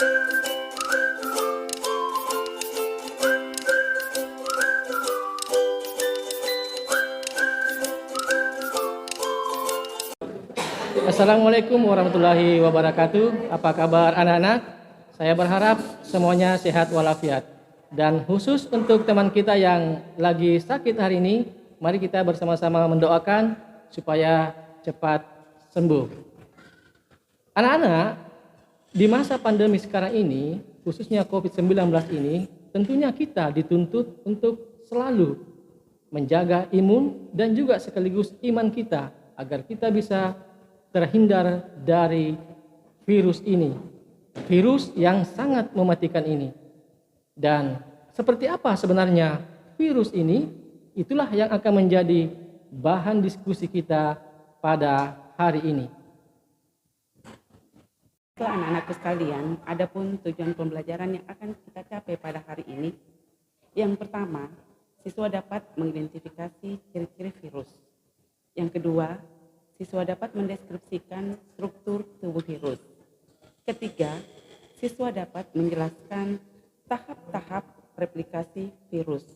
Assalamualaikum warahmatullahi wabarakatuh. Apa kabar anak-anak? Saya berharap semuanya sehat walafiat. Dan khusus untuk teman kita yang lagi sakit hari ini, mari kita bersama-sama mendoakan supaya cepat sembuh. Anak-anak, di masa pandemi sekarang ini, khususnya COVID-19 ini, tentunya kita dituntut untuk selalu menjaga imun dan juga sekaligus iman kita agar kita bisa terhindar dari virus ini, virus yang sangat mematikan ini. Dan seperti apa sebenarnya virus ini? Itulah yang akan menjadi bahan diskusi kita pada hari ini. Anak-anakku sekalian, adapun tujuan pembelajaran yang akan kita capai pada hari ini, yang pertama, siswa dapat mengidentifikasi ciri-ciri virus. Yang kedua, siswa dapat mendeskripsikan struktur tubuh virus. Ketiga, siswa dapat menjelaskan tahap-tahap replikasi virus.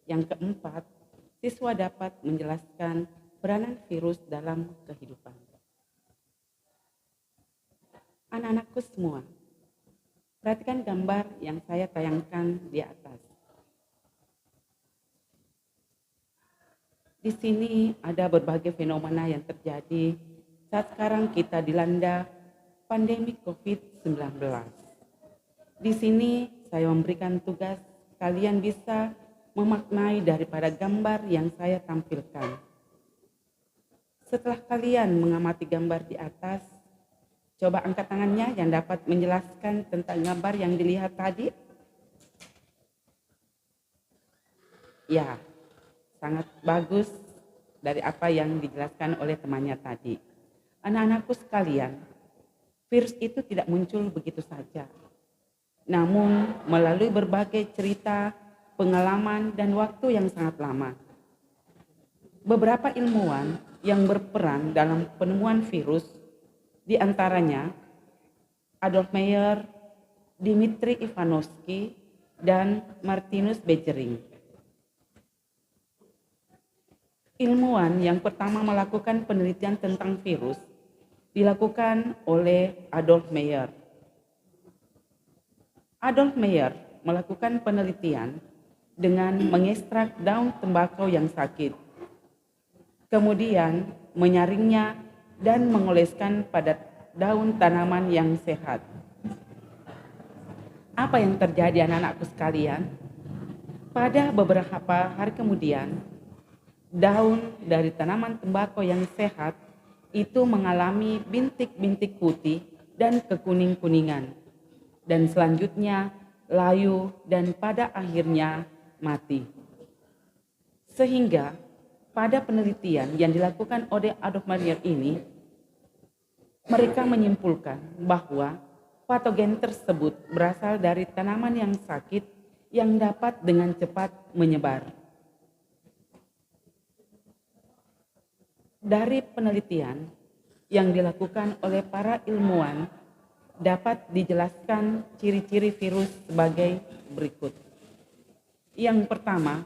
Yang keempat, siswa dapat menjelaskan peranan virus dalam kehidupan. Anak-anakku semua, perhatikan gambar yang saya tayangkan di atas. Di sini ada berbagai fenomena yang terjadi saat sekarang kita dilanda pandemi COVID-19. Di sini saya memberikan tugas kalian bisa memaknai daripada gambar yang saya tampilkan. Setelah kalian mengamati gambar di atas, coba angkat tangannya yang dapat menjelaskan tentang gambar yang dilihat tadi. Ya, sangat bagus dari apa yang dijelaskan oleh temannya tadi. Anak-anakku sekalian, virus itu tidak muncul begitu saja. Namun melalui berbagai cerita, pengalaman, dan waktu yang sangat lama. Beberapa ilmuwan yang berperan dalam penemuan virus, di antaranya Adolf Meyer, Dmitri Ivanovsky, dan Martinus Beijering. Ilmuwan yang pertama melakukan penelitian tentang virus dilakukan oleh Adolf Meyer. Adolf Meyer melakukan penelitian dengan mengekstrak daun tembakau yang sakit, kemudian menyaringnya dan mengoleskan pada daun tanaman yang sehat. Apa yang terjadi anak-anakku sekalian? Pada beberapa hari kemudian, daun dari tanaman tembakau yang sehat itu mengalami bintik-bintik putih dan kekuning-kuningan, dan selanjutnya layu dan pada akhirnya mati. Sehingga pada penelitian yang dilakukan oleh Adolf Meyer ini, mereka menyimpulkan bahwa patogen tersebut berasal dari tanaman yang sakit yang dapat dengan cepat menyebar. Dari penelitian yang dilakukan oleh para ilmuwan dapat dijelaskan ciri-ciri virus sebagai berikut. Yang pertama,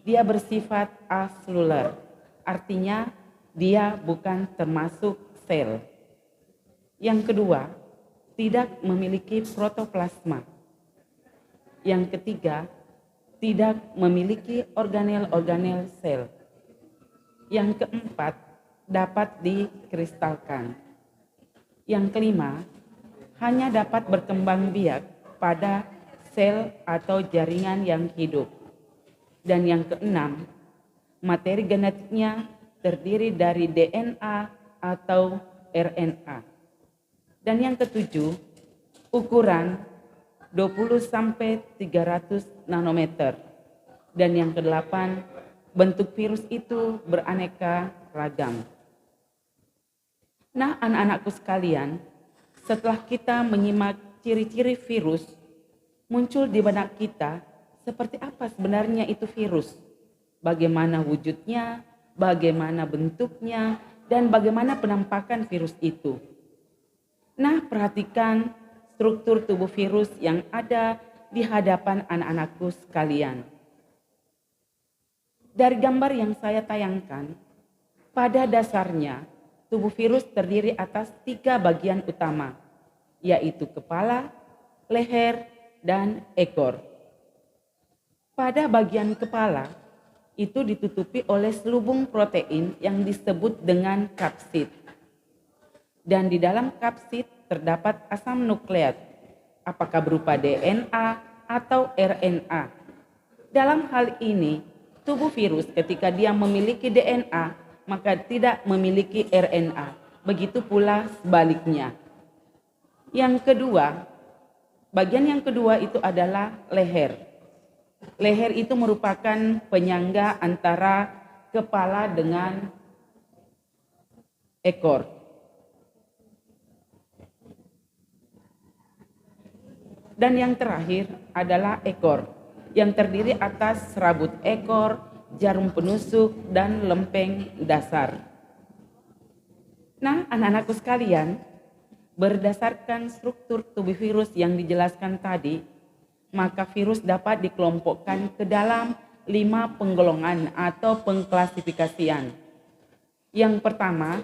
dia bersifat aseluler, artinya dia bukan termasuk sel. Yang kedua, tidak memiliki protoplasma. Yang ketiga, tidak memiliki organel-organel sel. Yang keempat, dapat dikristalkan. Yang kelima, hanya dapat berkembang biak pada sel atau jaringan yang hidup. Dan yang keenam, materi genetiknya terdiri dari DNA atau RNA. Dan yang ketujuh, ukuran 20-300 nanometer. Dan yang kedelapan, bentuk virus itu beraneka ragam. Nah, anak-anakku sekalian, setelah kita menyimak ciri-ciri virus, muncul di benak kita seperti apa sebenarnya itu virus, bagaimana wujudnya, bagaimana bentuknya, dan bagaimana penampakan virus itu. Nah, perhatikan struktur tubuh virus yang ada di hadapan anak-anakku sekalian. Dari gambar yang saya tayangkan, pada dasarnya tubuh virus terdiri atas 3 bagian utama, yaitu kepala, leher, dan ekor. Pada bagian kepala, itu ditutupi oleh selubung protein yang disebut dengan kapsid. Dan di dalam kapsid terdapat asam nukleat, apakah berupa DNA atau RNA. Dalam hal ini, tubuh virus ketika dia memiliki DNA, maka tidak memiliki RNA. Begitu pula sebaliknya. Yang kedua, bagian yang kedua itu adalah leher. Leher itu merupakan penyangga antara kepala dengan ekor. Dan yang terakhir adalah ekor, yang terdiri atas serabut ekor, jarum penusuk, dan lempeng dasar. Nah, anak-anakku sekalian, berdasarkan struktur tubuh virus yang dijelaskan tadi, maka virus dapat dikelompokkan ke dalam 5 penggolongan atau pengklasifikasian. Yang pertama,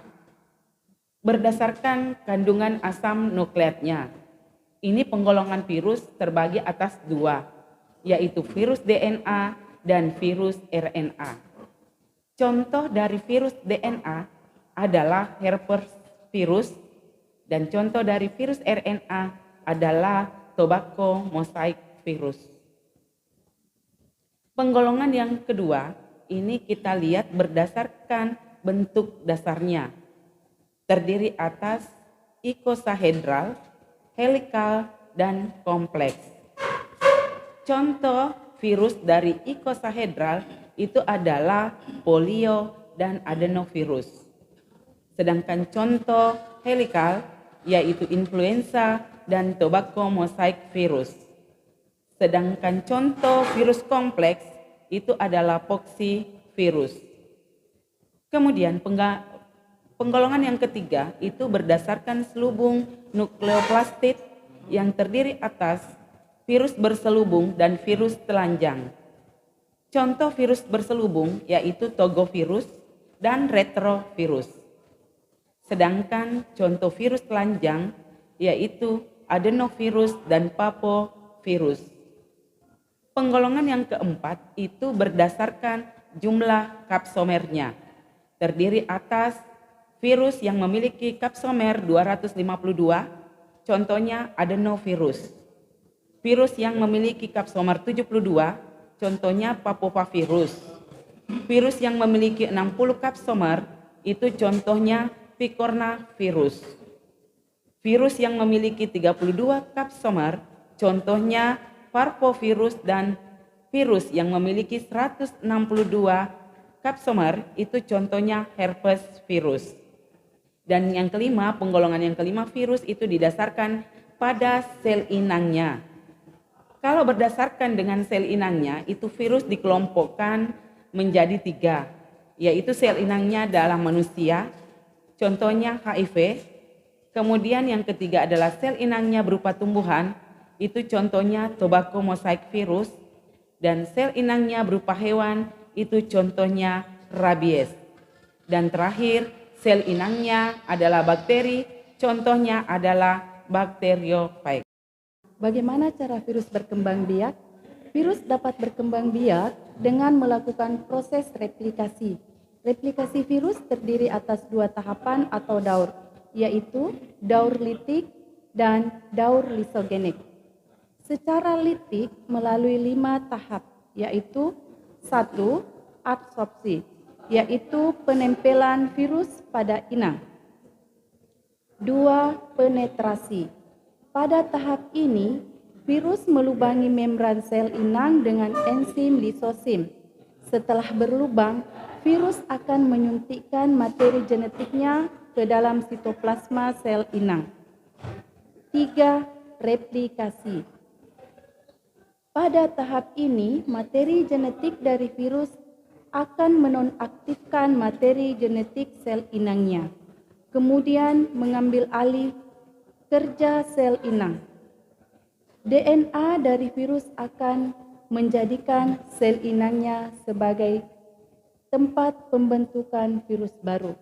berdasarkan kandungan asam nukleatnya. Ini penggolongan virus terbagi atas 2, yaitu virus DNA dan virus RNA. Contoh dari virus DNA adalah herpes virus, dan contoh dari virus RNA adalah tobacco mosaic virus. Penggolongan yang kedua, ini kita lihat berdasarkan bentuk dasarnya. Terdiri atas icosahedral, helikal, dan kompleks. Contoh virus dari icosahedral itu adalah polio dan adenovirus. Sedangkan contoh helikal yaitu influenza dan tobacco mosaic virus. Sedangkan contoh virus kompleks itu adalah poxivirus. Kemudian penggolongan yang ketiga itu berdasarkan selubung nukleoplastid yang terdiri atas virus berselubung dan virus telanjang. Contoh virus berselubung yaitu togovirus dan retrovirus. Sedangkan contoh virus telanjang yaitu adenovirus dan papovirus. Penggolongan yang keempat itu berdasarkan jumlah kapsomernya. Terdiri atas virus yang memiliki kapsomer 252, contohnya adenovirus. Virus yang memiliki kapsomer 72, contohnya papovirus. Virus yang memiliki 60 kapsomer, itu contohnya picornavirus. Virus yang memiliki 32 kapsomer, contohnya parvovirus, dan virus yang memiliki 162 kapsomer, itu contohnya herpes virus. Dan yang kelima, penggolongan yang kelima virus itu didasarkan pada sel inangnya. Kalau berdasarkan dengan sel inangnya, itu virus dikelompokkan menjadi 3, yaitu sel inangnya dalam manusia, contohnya HIV. Kemudian yang ketiga adalah sel inangnya berupa tumbuhan, itu contohnya tobacco mosaic virus. Dan sel inangnya berupa hewan, itu contohnya rabies. Dan terakhir, sel inangnya adalah bakteri, contohnya adalah bakteriophage. Bagaimana cara virus berkembang biak? Virus dapat berkembang biak dengan melakukan proses replikasi. Replikasi virus terdiri atas 2 tahapan atau daur, yaitu daur litik dan daur lisogenik. Secara litik melalui 5 tahap, yaitu 1. Adsorpsi, yaitu penempelan virus pada inang. 2. Penetrasi. Pada tahap ini, virus melubangi membran sel inang dengan enzim lisosim. Setelah berlubang, virus akan menyuntikkan materi genetiknya ke dalam sitoplasma sel inang. 3. Replikasi. Pada tahap ini, materi genetik dari virus akan menonaktifkan materi genetik sel inangnya, kemudian mengambil alih kerja sel inang. DNA dari virus akan menjadikan sel inangnya sebagai tempat pembentukan virus baru.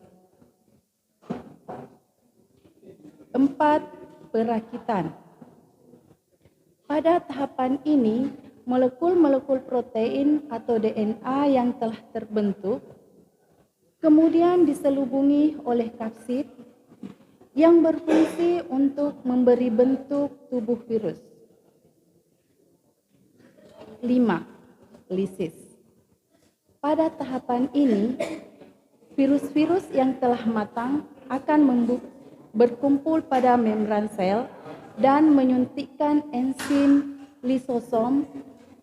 4. Perakitan. Pada tahapan ini, molekul-molekul protein atau DNA yang telah terbentuk kemudian diselubungi oleh kapsid yang berfungsi untuk memberi bentuk tubuh virus. 5. Lisis. Pada tahapan ini, virus-virus yang telah matang akan berkumpul pada membran sel dan menyuntikkan enzim lisosom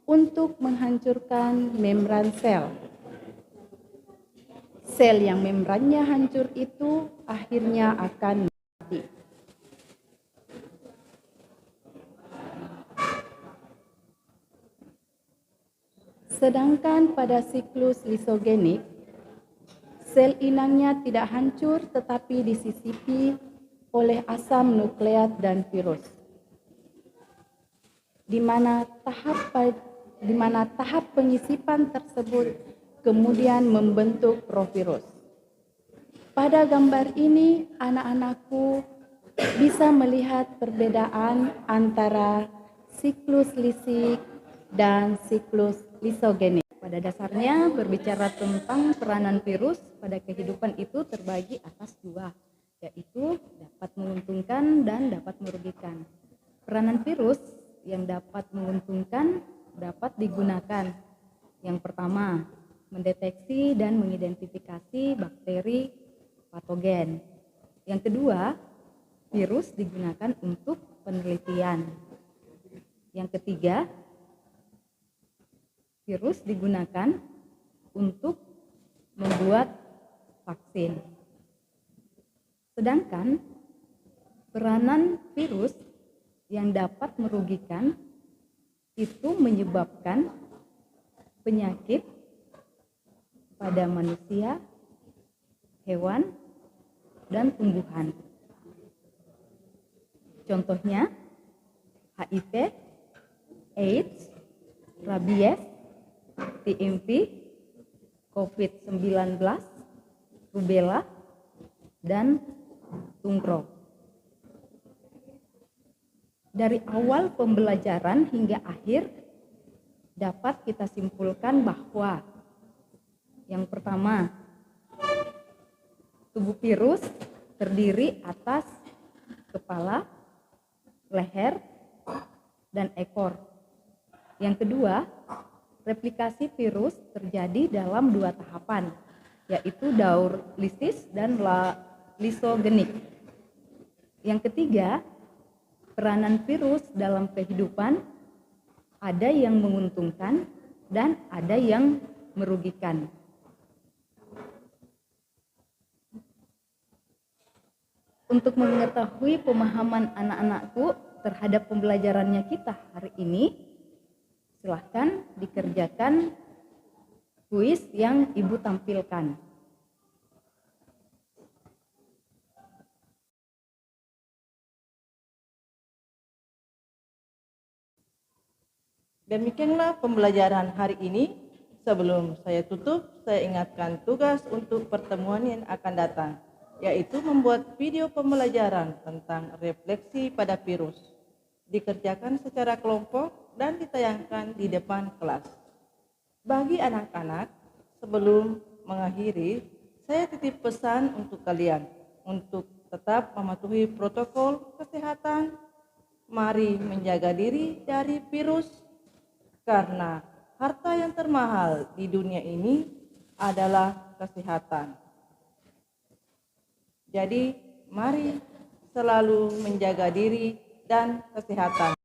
untuk menghancurkan membran sel. Sel yang membrannya hancur itu akhirnya akan mati. Sedangkan pada siklus lisogenik, sel inangnya tidak hancur tetapi disisipi oleh asam nukleat dan virus, di mana tahap penyisipan tersebut kemudian membentuk provirus. Pada gambar ini, anak-anakku bisa melihat perbedaan antara siklus lisik dan siklus lisogenik. Pada dasarnya berbicara tentang peranan virus pada kehidupan itu terbagi atas dua, yaitu dapat menguntungkan dan dapat merugikan. Peranan virus yang dapat menguntungkan dapat digunakan. Yang pertama, mendeteksi dan mengidentifikasi bakteri patogen. Yang kedua, virus digunakan untuk penelitian. Yang ketiga, virus digunakan untuk membuat vaksin. Sedangkan peranan virus yang dapat merugikan itu menyebabkan penyakit pada manusia, hewan, dan tumbuhan. Contohnya HIV, AIDS, rabies, TMV, COVID-19, rubella, dan tungro. Dari awal pembelajaran hingga akhir dapat kita simpulkan bahwa yang pertama, tubuh virus terdiri atas kepala, leher, dan ekor. Yang kedua, replikasi virus terjadi dalam dua tahapan, yaitu daur lisis dan lisogenik. Yang ketiga, peranan virus dalam kehidupan ada yang menguntungkan dan ada yang merugikan. Untuk mengetahui pemahaman anak-anakku terhadap pembelajarannya kita hari ini, silahkan dikerjakan kuis yang Ibu tampilkan. Demikianlah pembelajaran hari ini. Sebelum saya tutup, saya ingatkan tugas untuk pertemuan yang akan datang, yaitu membuat video pembelajaran tentang refleksi pada virus. Dikerjakan secara kelompok dan ditayangkan di depan kelas. Bagi anak-anak, sebelum mengakhiri, saya titip pesan untuk kalian untuk tetap mematuhi protokol kesehatan. Mari menjaga diri dari virus, karena harta yang termahal di dunia ini adalah kesehatan. Jadi, mari selalu menjaga diri dan kesehatan.